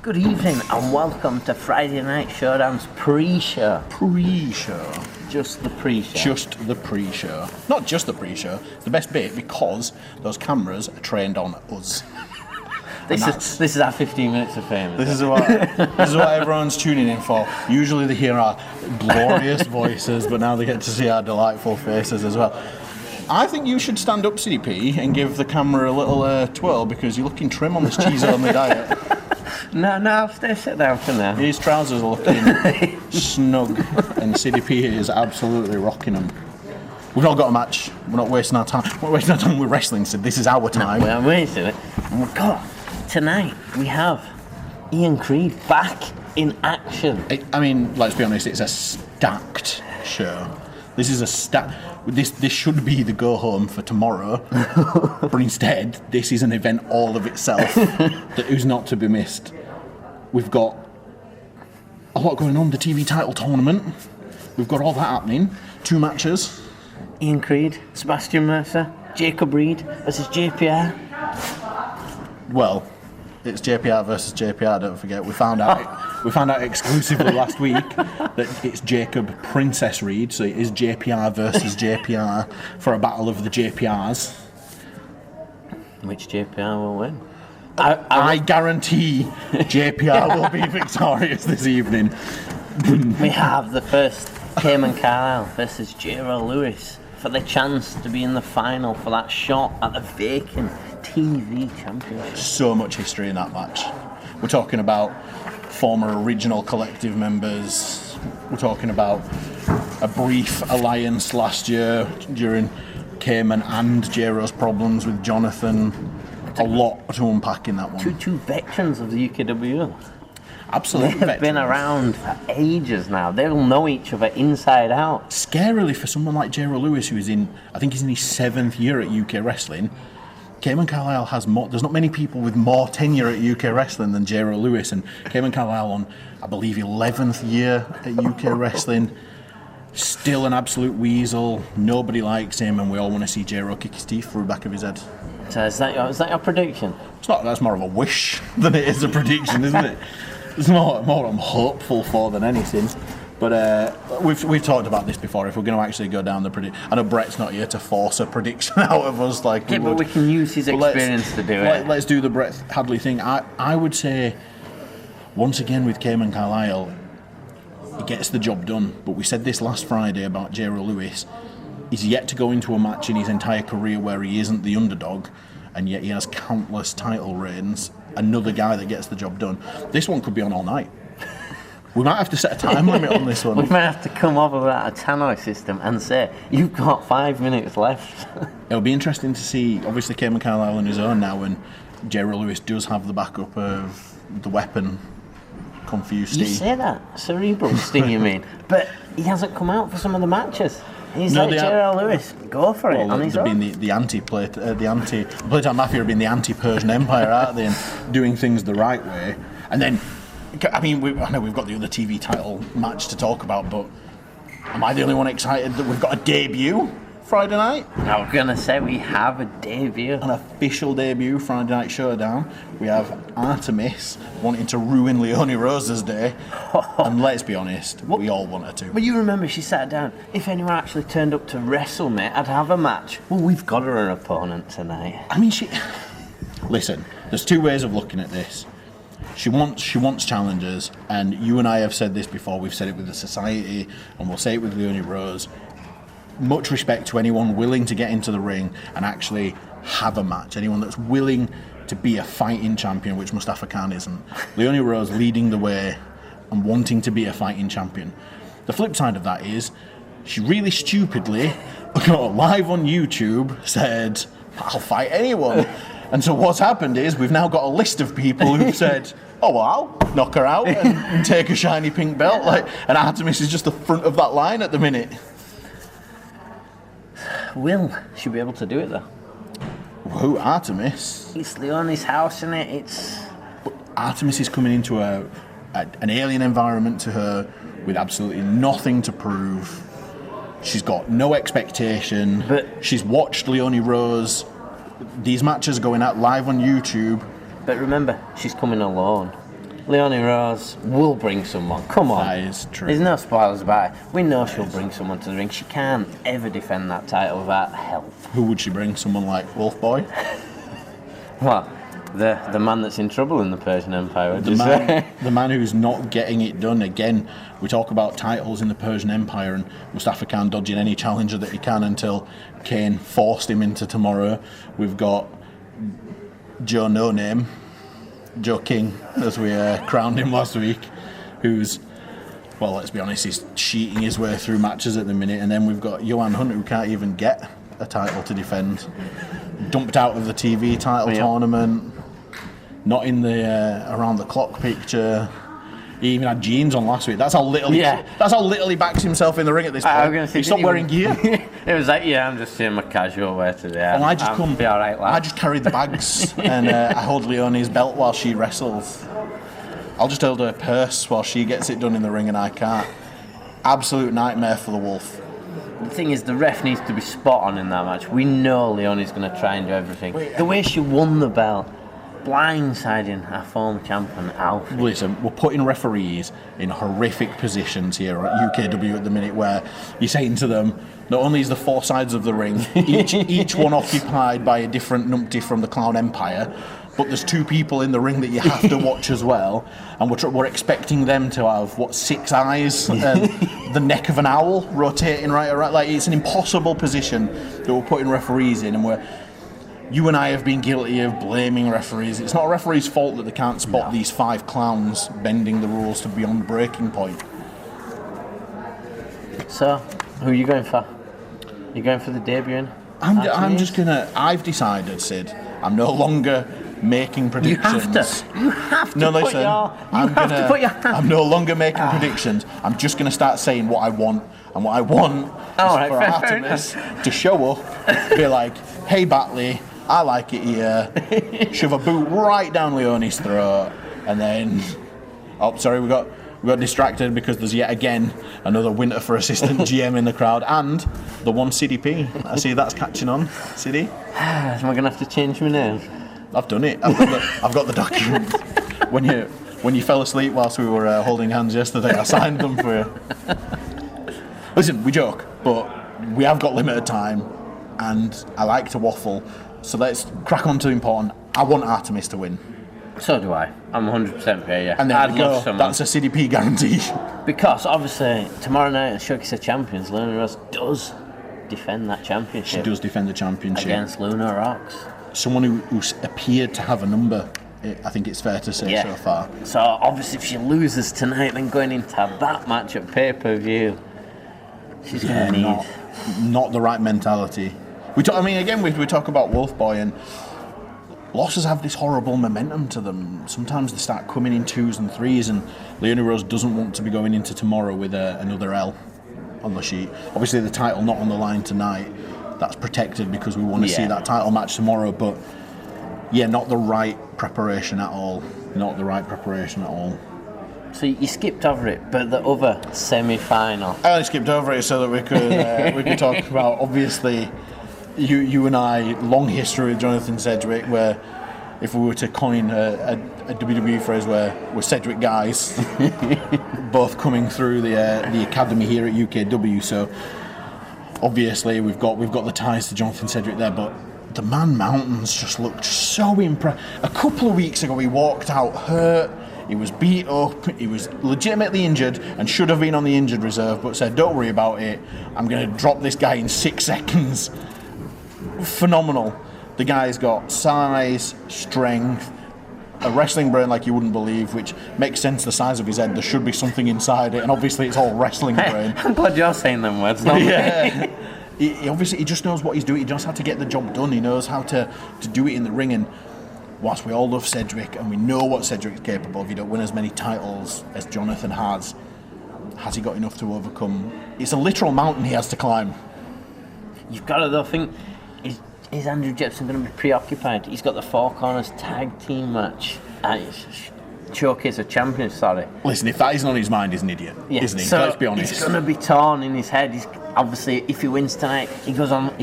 Good evening and welcome to Friday Night Showdown's pre-show. Pre-show. Just the pre-show. Just the pre-show. Not just the pre-show. It's the best bit because those cameras are trained on us. This is our 15 minutes of fame. This is what everyone's tuning in for. Usually they hear our glorious voices, but now they get to see our delightful faces as well. I think you should stand up, CDP, and give the camera a little twirl because you're looking trim on this cheese-only diet. No, sit down for now. His trousers are looking snug, and CDP is absolutely rocking them. We've not got a match. We're not wasting our time. We're not wasting our time with wrestling, so this is our time. No, we're wasting it. And we've got, tonight, we have Ian Creed back in action. I mean, let's be honest, it's a stacked show. This is a This should be the go home for tomorrow, but instead, this is an event all of itself that is not to be missed. We've got a lot going on. The TV title tournament. We've got all that happening. 2 matches. Ian Creed, Sebastian Mercer, Jacob Reed versus JPR. Well, it's JPR versus JPR. Don't forget. We found out exclusively last week that it's Jacob Princess Reed, so it is JPR versus JPR for a battle of the JPRs. Which JPR will win? I guarantee JPR will be victorious this evening. We have the first Cayman Carlisle versus J-Ro Lewis for the chance to be in the final for that shot at the vacant TV championship. So much history in that match. We're talking about former original collective members. We're talking about a brief alliance last year during Cayman and J-Ro's problems with Jonathan. A lot to unpack in that one. Two veterans of the UKW. Absolutely. They've been around for ages now. They'll know each other inside out. Scarily for someone like J-Ro Lewis, who is I think he's in his 7th year at UK Wrestling. Cayman Carlisle has more. There's not many people with more tenure at UK Wrestling than J-Ro Lewis, and Cayman Carlisle on, I believe, 11th year at UK Wrestling. Still an absolute weasel. Nobody likes him, and we all want to see J-Ro kick his teeth through the back of his head. So is that your prediction? It's not. That's more of a wish than it is a prediction, isn't it? It's more I'm hopeful for than anything. But we've talked about this before. If we're going to actually go down the prediction, I know Brett's not here to force a prediction out of us. But we can use his experience to do it. Let's do the Brett Hadley thing. I would say, once again with Cayman Carlisle, he gets the job done. But we said this last Friday about J-Ro Lewis. He's yet to go into a match in his entire career where he isn't the underdog, and yet he has countless title reigns. Another guy that gets the job done. This one could be on all night. We might have to set a time limit on this one. We might have to come over with a tannoy system and say, you've got 5 minutes left. It'll be interesting to see, obviously, Cayman Carlisle on his own now, and J-Ro Lewis does have the backup of the weapon, Confused Steve. You say that, cerebral Sting, you mean? But he hasn't come out for some of the matches. He's like J-Ro Lewis, go for it on his own. The Playtime Mafia have been the anti-Persian Empire, aren't they, and doing things the right way. And then, I mean, I know we've got the other TV title match to talk about, but am I the only one excited that we've got a debut Friday night? I was going to say we have a debut. An official debut, Friday Night Showdown. We have Artemis wanting to ruin Leonie Rose's day. And let's be honest, we all want her to. But you remember she sat down, if anyone actually turned up to wrestle me, I'd have a match. Well, we've got her an opponent tonight. I mean, listen, there's 2 ways of looking at this. She wants challengers, and you and I have said this before. We've said it with the Society, and we'll say it with Leonie Rose. Much respect to anyone willing to get into the ring and actually have a match. Anyone that's willing to be a fighting champion, which Mustafa Khan isn't. Leonie Rose leading the way and wanting to be a fighting champion. The flip side of that is she really stupidly got live on YouTube, said, I'll fight anyone. And so what's happened is we've now got a list of people who've said, oh, well, I'll knock her out and take a shiny pink belt. And Artemis is just the front of that line at the minute. Will she be able to do it, though? Who, Artemis? It's Leonie's house, isn't it? Artemis is coming into an alien environment to her with absolutely nothing to prove. She's got no expectation. But she's watched Leonie Rose. These matches are going out live on YouTube. But remember, she's coming alone. Leonie Rose will bring someone. Come on. That is true. There's no spoilers about it. We know she'll bring someone to the ring. She can't ever defend that title without help. Who would she bring? Someone like Wolf Boy? What? The man that's in trouble in the Persian Empire, would The you man, say? the man who's not getting it done. Again, we talk about titles in the Persian Empire and Mustafa Khan dodging any challenger that he can until Kane forced him into tomorrow. We've got Joe No Name, Joe King, as we crowned him last week, who's, well, let's be honest, he's cheating his way through matches at the minute. And then we've got Johan Hunt, who can't even get a title to defend. Dumped out of the TV title tournament. Not in the around the clock picture. He even had jeans on last week. That's how little. That's how little he backs himself in the ring at this point. I was going to say, he stopped wearing gear. It was like, I'm just in my casual wear today. And I just be all right, lad. I just carry the bags and I hold Leonie's belt while she wrestles. I'll just hold her purse while she gets it done in the ring and I can't. Absolute nightmare for the Wolf. The thing is, the ref needs to be spot on in that match. We know Leonie's going to try and do everything. The way she won the belt, blindsiding our former champion, Alfie. Listen, we're putting referees in horrific positions here at UKW at the minute where you're saying to them, not only is the four sides of the ring, each one occupied by a different numpty from the Clown Empire, but there's two people in the ring that you have to watch as well, and we're expecting them to have, 6 eyes and the neck of an owl rotating right around. Like, it's an impossible position that we're putting referees in, and you and I have been guilty of blaming referees. It's not a referee's fault that they can't spot these 5 clowns bending the rules to beyond breaking point. So, who are you going for? You going for the debuting? I've decided, Sid, I'm no longer making predictions. You have to. No, listen. I'm no longer making predictions. I'm just going to start saying what I want, and what I want is for Artemis to show up, be like, "Hey, Batley, I like it here." Shove a boot right down Leonie's throat, and then, we got distracted because there's yet again another winter for assistant GM in the crowd, and the one CDP. I see that's catching on. CD. Am I going to have to change my name? I've done it. I've got the document. When you fell asleep whilst we were holding hands yesterday, I signed them for you. Listen, we joke, but we have got limited time, and I like to waffle. So let's crack on to the important. I want Artemis to win. So do I. I'm 100% for you. And there we go. That's a CDP guarantee. Because obviously tomorrow night at Showcase of Champions, Luna Rose does defend that championship. She does defend the championship against Luna Rocks. Someone who appeared to have a number, I think it's fair to say so far. So obviously if she loses tonight, then going into that match at pay-per-view, she's going to need... Not the right mentality. We talk about Wolf Boy, and losses have this horrible momentum to them. Sometimes they start coming in 2s and 3s, and Leonie Rose doesn't want to be going into tomorrow with another L on the sheet. Obviously the title not on the line tonight. That's protected because we want to see that title match tomorrow, but not the right preparation at all. Not the right preparation at all. So you skipped over it, but the other semi-final. I only skipped over it so that we could talk about, obviously, you and I, long history with Jonathan Sedgwick, where if we were to coin a WWE phrase, where we're Sedgwick guys, both coming through the academy here at UKW. So obviously we've got the ties to Jonathan Sedgwick there, but the Man Mountains just looked so impressive. A couple of weeks ago he walked out hurt, he was beat up, he was legitimately injured and should have been on the injured reserve, but said, don't worry about it, I'm going to drop this guy in 6 seconds. Phenomenal. The guy's got size, strength, a wrestling brain like you wouldn't believe, which makes sense the size of his head. There should be something inside it, and obviously it's all wrestling brain. I'm glad you're saying them words, not me. He just knows what he's doing. He knows how to get the job done. He knows how to do it in the ring. And whilst we all love Sedgwick and we know what Sedgwick's capable of, he don't win as many titles as Jonathan has he got enough to overcome? It's a literal mountain he has to climb. You've got to though think, is Andrew Jepson going to be preoccupied? He's got the Four Corners tag team match at Showcase of Champions, sorry. Listen, if that isn't on his mind, he's an idiot, isn't he? So let's be honest. He's going to be torn in his head. He's obviously, if he wins tonight, he's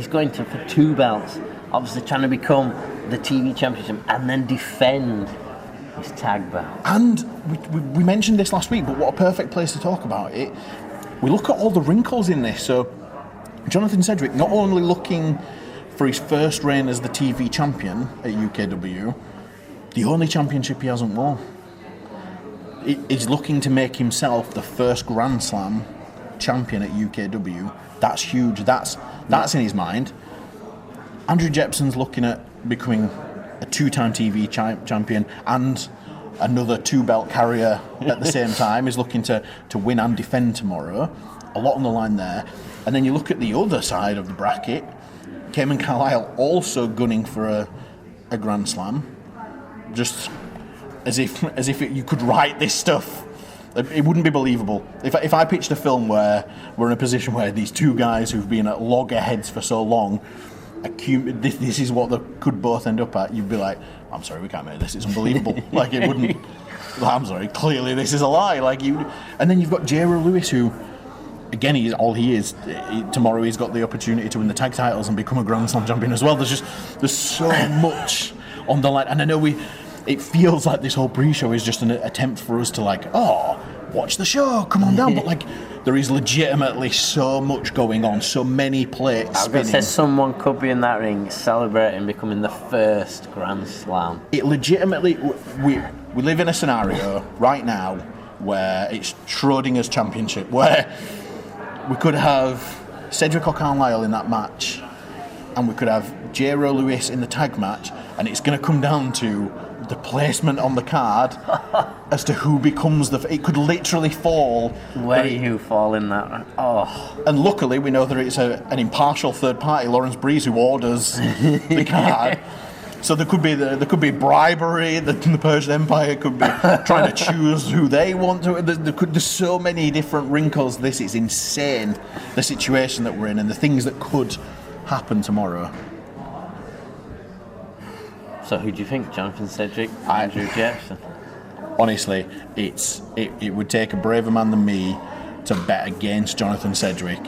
going to for 2 belts. Obviously trying to become the TV championship and then defend his tag belt. And we mentioned this last week, but what a perfect place to talk about it. We look at all the wrinkles in this. So Jonathan Sedgwick not only looking for his first reign as the TV champion at UKW, the only championship he hasn't won. He's looking to make himself the first Grand Slam champion at UKW. That's huge. That's in his mind. Andrew Jepson's looking at becoming a two-time TV champion and another two-belt carrier at the same time. He's looking to win and defend tomorrow. A lot on the line there. And then you look at the other side of the bracket. Cayman Carlisle also gunning for a Grand Slam. Just as if you could write this stuff. It wouldn't be believable. If I pitched a film where we're in a position where these two guys who've been at loggerheads for so long, this is what they could both end up at, you'd be like, I'm sorry, we can't make this. It's unbelievable. Like, it wouldn't. I'm sorry. Clearly, this is a lie. Like you, and then you've got J-Ro Lewis, who, again, tomorrow he's got the opportunity to win the tag titles and become a Grand Slam champion as well. There's so much on the line, and I know it feels like this whole pre-show is just an attempt for us to watch the show, come on down, but there is legitimately so much going on, so many plates spinning. I was going to say someone could be in that ring celebrating becoming the first Grand Slam. It legitimately, we live in a scenario right now where it's Schrodinger's championship, where we could have Cedric or Carlisle in that match, and we could have J-Ro Lewis in the tag match, and it's going to come down to the placement on the card as to who becomes it could literally fall where you fall in that. Oh, and luckily we know that it's an impartial third party, Lawrence Breeze, who orders the card. So there could be bribery. The Persian Empire could be trying to choose who they want to. There's so many different wrinkles. This is insane, the situation that we're in and the things that could happen tomorrow. So who do you think? Jonathan Sedgwick, Andrew Jepson? Honestly, it would take a braver man than me to bet against Jonathan Sedgwick,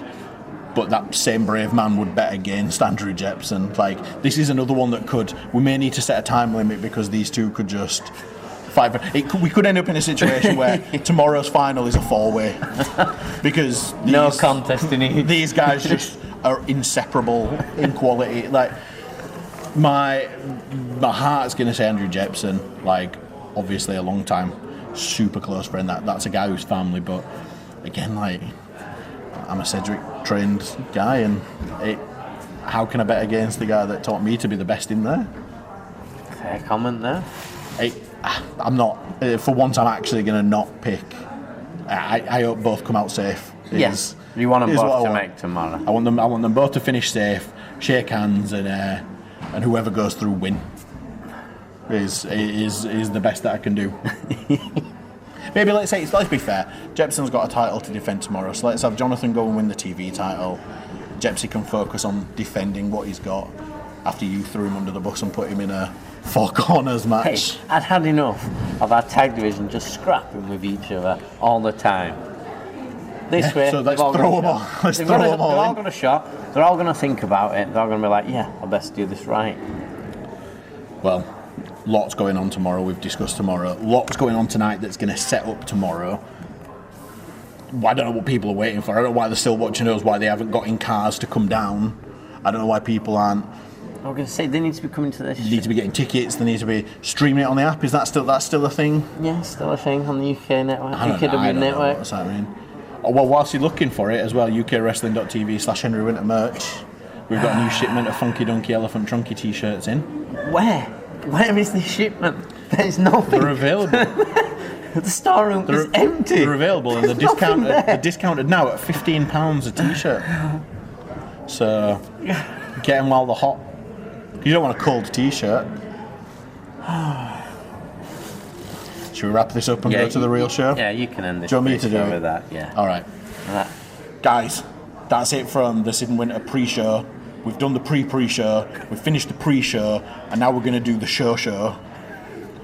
but that same brave man would bet against Andrew Jepson. Like, this is another one that we may need to set a time limit because these two could just fight. We could end up in a situation where tomorrow's final is a four-way because no contest in it. These guys just are inseparable in quality. Like, my heart's going to say Andrew Jepson, like, obviously a long time, super close friend. That's a guy who's family, but again, like, I'm a Cedric trained guy, and how can I bet against the guy that taught me to be the best in there? Fair comment there. I'm not, for once I'm actually going to not pick. I hope both come out safe. Yes, you want them both to make tomorrow. I want them both to finish safe, shake hands, and whoever goes through win is the best that I can do. Maybe let's be fair. Jepson's got a title to defend tomorrow, so let's have Jonathan go and win the TV title. Jepsy can focus on defending what he's got after you threw him under the bus and put him in a four corners match. Hey, I'd had enough of our tag division just scrapping with each other all the time. This way, so let's throw them all. They're all going to shot. They're all going to think about it. They're all going to be like, yeah, I best do this right. Well, lots going on tomorrow. We've discussed tomorrow. Lots going on tonight that's going to set up tomorrow. I don't know what people are waiting for. I don't know why they're still watching us, why they haven't got in cars to come down. I don't know why people aren't. I was going to say, they need to be coming to this. They need to be getting tickets. They need to be streaming it on the app. Is that still a thing? Yeah, still a thing on the UK network. I don't know what's happening. Oh, well, whilst you're looking for it as well, ukwrestling.tv/Henry Winter merch. We've got a new shipment of Funky Donkey Elephant Trunky t-shirts in. Where? Where is this shipment? There's nothing. They're available. The storeroom is empty. They're available and they're discounted now at £15 a t-shirt. So get them while they're hot. You don't want a cold t-shirt. Should we wrap this up and go to the real show? Yeah, you can end this. Do you want me to do it? With that, yeah. All right. Guys, that's it from the Sid and Winter pre-show. We've done the pre-show, we've finished the pre-show, and now we're going to do the show.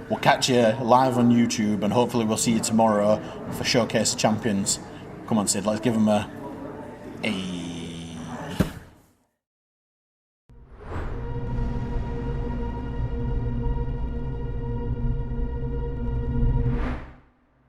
We'll catch you live on YouTube, and hopefully we'll see you tomorrow for Showcase Champions. Come on, Sid, let's give them a...